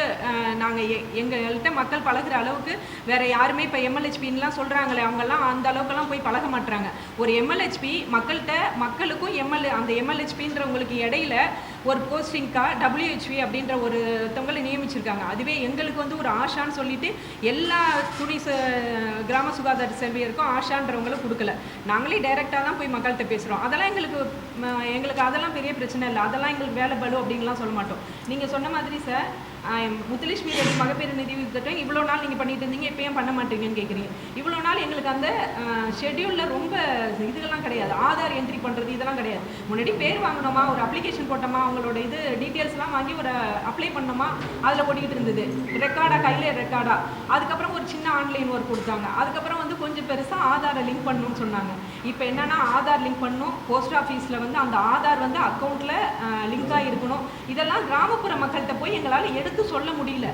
நாங்கள் எங்கள்கிட்ட மக்கள் பழகுற அளவுக்கு வேறு யாருமே இப்போ எம்எல்ஹெச்பின்லாம் சொல்கிறாங்களே அவங்கெல்லாம் அந்த அளவுக்குலாம் போய் பழக மாட்டுறாங்க. ஒரு எம்எல்ஹெச்பி மக்களுக்கும் அந்த எம்எல்ஹெச்பின்றவங்களுக்கு இடையில ஒரு போஸ்டிங்காக WHV அப்படின்ற ஒருத்தவங்களை நியமிச்சிருக்காங்க. அதுவே எங்களுக்கு வந்து ஒரு ஆஷான்னு சொல்லிட்டு எல்லா கிராம சுகாதார செவிலியருக்கும் ஆஷான்றவங்களை கொடுக்கல. நாங்களே டைரெக்டாக தான் போய் மக்கள்கிட்ட பேசுகிறோம். அதெல்லாம் எங்களுக்கு அதெல்லாம் பெரிய பிரச்சனை இல்லை, அதெல்லாம் எங்களுக்கு வேலை பலு அப்படின்லாம் சொல்ல மாட்டோம். நீங்கள் சொன்ன மாதிரி சார் முத்துலட்சுமி ரெட்டி மகப்பேறு நிதி திட்டம் இவ்வளோ நாள் நீங்கள் பண்ணிட்டு இருந்தீங்க, இப்போ ஏன் பண்ண மாட்டீங்கன்னு கேட்குறீங்க. இவ்வளோ நாள் எங்களுக்கு அந்த ஷெட்யூலில் ரொம்ப இதுகள்லாம் கிடையாது, ஆதார் என்ட்ரி பண்ணுறது இதெல்லாம் கிடையாது. முன்னாடி பேர் வாங்கினோமா, ஒரு அப்ளிகேஷன் போட்டோமா, அவங்களோட டீட்டெயில்ஸ்லாம் வாங்கி ஒரு அப்ளை பண்ணோமா, அதில் ஓடிக்கிட்டு இருந்தது. கையில் ரெக்கார்டாக. அதுக்கப்புறம் ஒரு சின்ன ஆன்லைன் ஒர்க் கொடுத்தாங்க. அதுக்கப்புறம் வந்து கொஞ்சம் பெருசாக ஆதாரை லிங்க் பண்ணணும்னு சொன்னாங்க. இப்போ என்னென்னா ஆதார் லிங்க் பண்ணணும், போஸ்ட் ஆஃபீஸில் வந்து அந்த ஆதார் வந்து அக்கௌண்ட்டில் லிங்காக இருக்கணும். இதெல்லாம் கிராமப்புற மக்கள்கிட்ட போய் எங்களால் எடுத்து சொல்ல முடியல.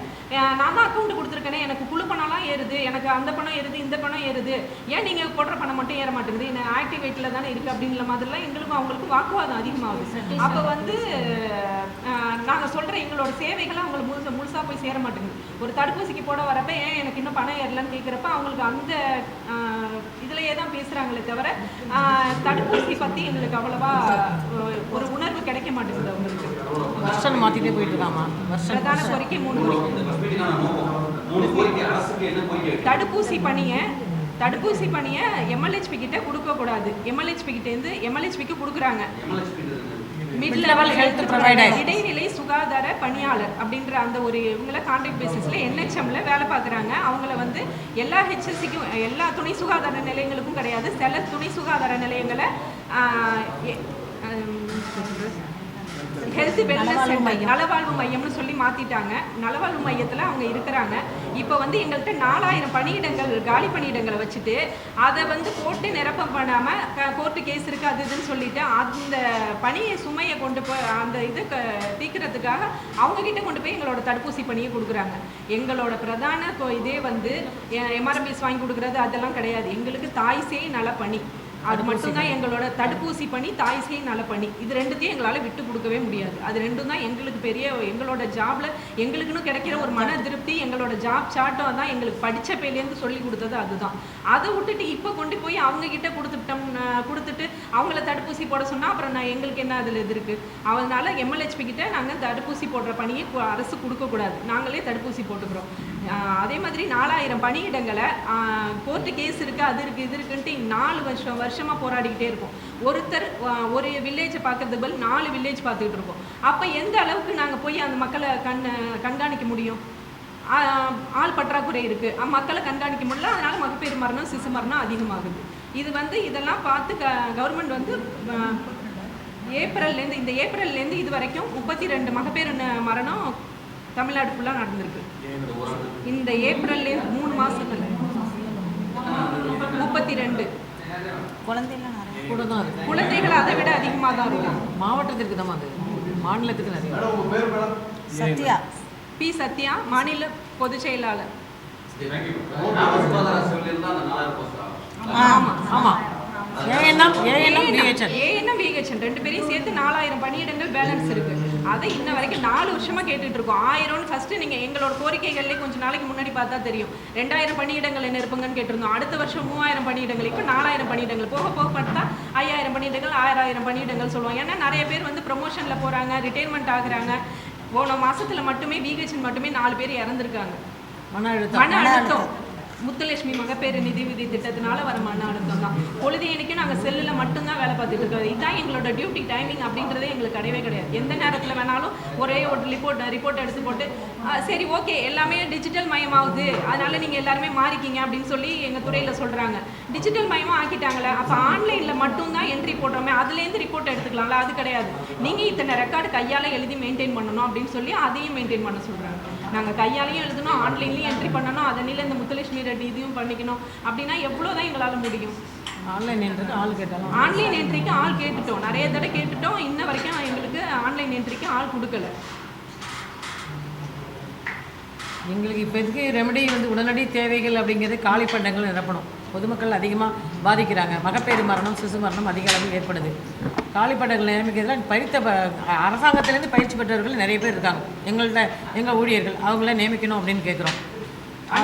நான் தான் அக்கௌண்ட் கொடுத்துருக்கேனே, எனக்கு குழு பணம்லாம் ஏறுது, எனக்கு அந்த பணம் ஏறுது, இந்த பணம் ஏறுது, ஏன் நீங்கள் போடுற பணம் மட்டும் ஏற மாட்டேங்குது, என்ன ஆக்டிவேட்டில் தானே இருக்குது அப்படிங்கிற மாதிரிலாம் எங்களுக்கும் அவங்களுக்கும் வாக்குவாதம் அதிகமாகுது. அப்போ வந்து நாங்கள் சொல்கிற எங்களோட சேவைகளை அவங்களுக்கு முழுசாக போய் சேர மாட்டேங்குது. ஒரு தடுப்பூசிக்கு போட வரப்ப ஏன் எனக்கு இன்னும் பணம் ஏறலன்னு கேட்குறப்ப அவங்களுக்கு அந்த இதுலையே தான் பேசுகிறாங்களே தவிர தடுப்பூசி பற்றி எங்களுக்கு அவ்வளவா ஒரு உணர்வு கிடைக்க மாட்டேங்குது. அவங்களுக்கு வருஷம் மாற்றிட்டே போயிட்டு இருக்காமா. பிரதான கோரிக்கை 3 கோரிக்கை. தடுப்பூசி பணியை எம்எல்ஹெச்பி கிட்ட கொடுக்கக்கூடாது. எம்எல்ஹெச்பி கிட்டேருந்து எம்எல்ஹெச்பிக்கு கொடுக்குறாங்க. மிட் லெவல் ஹெல்த் ப்ரொவைடர், இடைநிலை சுகாதார பணியாளர் அப்படின்ற அந்த ஒரு இவங்கள கான்ட்ராக்ட் பேசிஸில் NHMல வேலை பார்க்குறாங்க. அவங்கள வந்து எல்லா HSCக்கும் எல்லா துணை சுகாதார நிலையங்களுக்கும் கிடையாது, சில துணை சுகாதார நிலையங்களை ஹெல்த் வெல்னஸ் சென்டர் நலவாழ்வு மையம்னு சொல்லி மாற்றிட்டாங்க. நலவாழ்வு மையத்தில் அவங்க இருக்கிறாங்க. இப்போ வந்து எங்கள்கிட்ட 4000 பணியிடங்கள் காலி பணியிடங்களை வச்சுட்டு அதை வந்து போட்டு நிரப்பம் பண்ணாமல் கோர்ட்டு கேஸ் இருக்குது அது இதுன்னு சொல்லிட்டு அந்த பணியை சுமையை கொண்டு போய் அந்த இது தீர்க்கிறதுக்காக அவங்கக்கிட்ட கொண்டு போய் எங்களோட தடுப்பூசி பணியை கொடுக்குறாங்க. எங்களோட பிரதான இதே வந்து MRBS வாங்கி கொடுக்குறது அதெல்லாம் கிடையாது. எங்களுக்கு தாய் சேய் நல பணி அது மட்டும்தான் எங்களோட தடுப்பூசி பணி, தாய் சேய் நல பணி. இது ரெண்டுத்தையும் எங்களால் விட்டு கொடுக்கவே முடியாது. அது ரெண்டும் தான் எங்களுக்கு பெரிய எங்களோட ஜாப்ல எங்களுக்குன்னு கிடைக்கிற ஒரு மன திருப்தி. எங்களோட ஜாப் சார்ட்டும் தான் எங்களுக்கு படித்த பேர்லேருந்து சொல்லி கொடுத்தது அதுதான். அதை விட்டுட்டு இப்போ கொண்டு போய் அவங்க கிட்ட கொடுத்துட்டு அவங்கள தடுப்பூசி போட சொன்னால் அப்புறம் எங்களுக்கு என்ன அதில் இது இருக்குது. அதனால எம்எல்ஹெச்பி கிட்ட நாங்கள் தடுப்பூசி போடுற பணியை அரசு கொடுக்கக்கூடாது, நாங்களே தடுப்பூசி போட்டுக்கிறோம். அதே மாதிரி 4000 பணியிடங்களை கோர்ட்டு கேஸ் இருக்குது, அது இருக்குது, இது இருக்குன்ட்டு 4 வருஷமாக போராடிக்கிட்டே இருக்கும். ஒருத்தர் ஒரு வில்லேஜை பார்க்கறது பதில் 4 வில்லேஜ் பார்த்துக்கிட்டு இருக்கோம். அப்போ எந்த அளவுக்கு நாங்கள் போய் அந்த மக்களை கண்காணிக்க முடியும்? ஆள் பற்றாக்குறை இருக்குது, மக்களை கண்காணிக்க முடியல. அதனால் மகப்பேறு மரணம், சிசு மரணம் அதிகமாகுது. இதெல்லாம் பார்த்து கவர்மெண்ட் வந்து இந்த ஏப்ரல்லேருந்து இது வரைக்கும் 32 மகப்பேறு மரணம் தமிழ்நாடு ஃபுல்லாக நடந்திருக்கு. இந்த ஏப்ரல்லேருந்து 3 மாதத்துல 32 குழந்தைலாம் நிறைய கூட தான் இருக்குது. குழந்தைகள் அதை விட அதிகமாக தான் இருக்கும். மாவட்டத்திற்கு தான் அது, மாநிலத்துக்கு நிறைய. மேடம் உங்கள் பேர் மேடம்? சத்யா. பி. சத்யா, மாநில பொதுச் செயலாளர். சுகாதார செவிலியர் தான் அந்த 4000 போஸ்ட் ஆகும். ஆமாம் ஆமாம். ஏஎன்எம் பிஹெச்என் 2 பேரையும் சேர்த்து 4000 பணியிடங்கள் பேலன்ஸ் இருக்கு. அதை இன்ன வரைக்கும் 4 வருஷமா கேட்டுட்டு இருக்கோம். 1000 ஃபர்ஸ்ட் நீங்க எங்களோட கோரிக்கைகள்லேயே கொஞ்சம் நாளைக்கு முன்னாடி பார்த்தா தெரியும். 2000 பணியிடங்கள் என்ன இருப்புங்கன்னு கேட்டிருந்தோம். அடுத்த வருஷம் 3000 பணியிடங்கள், இப்போ 4000 பணியிடங்கள், போக போக பார்த்தா 5000 பணியிடங்கள், 1000 பணியிடங்கள் சொல்லுவாங்க. ஏன்னா நிறைய பேர் வந்து ப்ரொமோஷனில் போகிறாங்க, ரிட்டைர்மெண்ட் ஆகுறாங்க. போன மாசத்துல மட்டுமே பிஹெச்என் மட்டுமே 4 பேர் இறந்துருக்காங்க. மன அழுத்தம் முத்துலட்சுமி மகப்பேறு நிதி திட்டத்தினால வர மன அழுத்தம் தான். பொழுதையனைக்கும் நாங்கள் செல்லில் மட்டும்தான் வேலை பார்த்துட்டு இருக்கோம். இதுதான் எங்களோட டியூட்டி டைமிங் அப்படின்றதே எங்களுக்கு கிடையவே கிடையாது. எந்த நேரத்தில் வேணாலும் ஒரே ஒரு ரிப்போர்ட் எடுத்து போட்டு சரி ஓகே எல்லாமே டிஜிட்டல் மயமாகுது, அதனால நீங்கள் எல்லாருமே மாறிக்கிங்க அப்படின்னு சொல்லி எங்கள் துறையில் சொல்கிறாங்க. டிஜிட்டல் மயமாக ஆக்கிட்டாங்களே, அப்போ ஆன்லைனில் மட்டும்தான் என்ட்ரி போடுறோமே, அதுலேருந்து ரிப்போர்ட் எடுத்துக்கலாம்ல? அது கிடையாது. நீங்கள் இத்தனை ரெக்கார்டு கையால் எழுதி மெயின்டைன் பண்ணணும் அப்படின்னு சொல்லி அதையும் மெயின்டைன் பண்ண சொல்கிறாங்க. நாங்கள் கையாலையும் எழுதணும், ஆன்லைன்லையும் என்ட்ரி பண்ணணும், அதனில இந்த முத்துலட்சுமி ரெட்டி இதையும் பண்ணிக்கணும். அப்படின்னா எவ்வளோதான் எங்களால் முடியும்? ஆன்லைன் என்ட்ரிக்கு ஆள் கேட்டாலும் ஆன்லைன் என்ட்ரிக்கு ஆள் கேட்டுட்டோம், நிறைய தடவை கேட்டுட்டோம். இன்ன வரைக்கும் எங்களுக்கு ஆன்லைன் என்ட்ரிக்கு ஆள் கொடுக்கல. எங்களுக்கு இப்போதைக்கு ரெமெடி வந்து உடனடி தேவைகள் அப்படிங்கிறது காலி பண்டங்கள் நிரப்பணும். பொதுமக்கள் அதிகமாக பாதிக்கிறாங்க. மகப்பேறு மரணம், சிசு மரணம் அதிக அளவில் ஏற்படுது. காலி பண்டங்கள் நியமிக்கிறதுல அரசாங்கத்திலேருந்து பயிற்சி பெற்றவர்கள் நிறைய பேர் இருக்காங்க. எங்கள் ஊழியர்கள் அவங்கள நியமிக்கணும் அப்படின்னு கேட்குறோம்.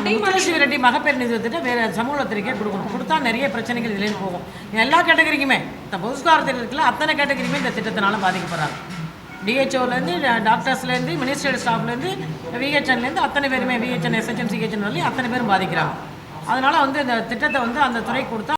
முத்துலட்சுமி ரெட்டி மகப்பேறு நிதி திட்டம் வேறு சமூகத்திற்கே கொடுக்கணும். கொடுத்தா நிறைய பிரச்சனைகள் இதுலேருந்து போகும். எல்லா கேட்டகரிக்குமே, இந்த பொது சுகாதாரத்தில் இருக்கல அத்தனை கேட்டகரியுமே இந்த திட்டத்தினால பாதிக்கப்படுறாங்க. டிஹெச்ஓலேருந்து, டாக்டர்ஸ்லேருந்து, மினிஸ்ட்ரியல் ஸ்டாஃப்லேருந்து, விஹெச்என்லேருந்து அத்தனை பேருமே, விஹெச்என், எஸ்ஹெச்எம், சிஹெச்என் வரலையும் அத்தனை பேரும் பாதிக்கிறாங்க. அதனால் வந்து இந்த திட்டத்தை வந்து அந்த துறை கொடுத்தா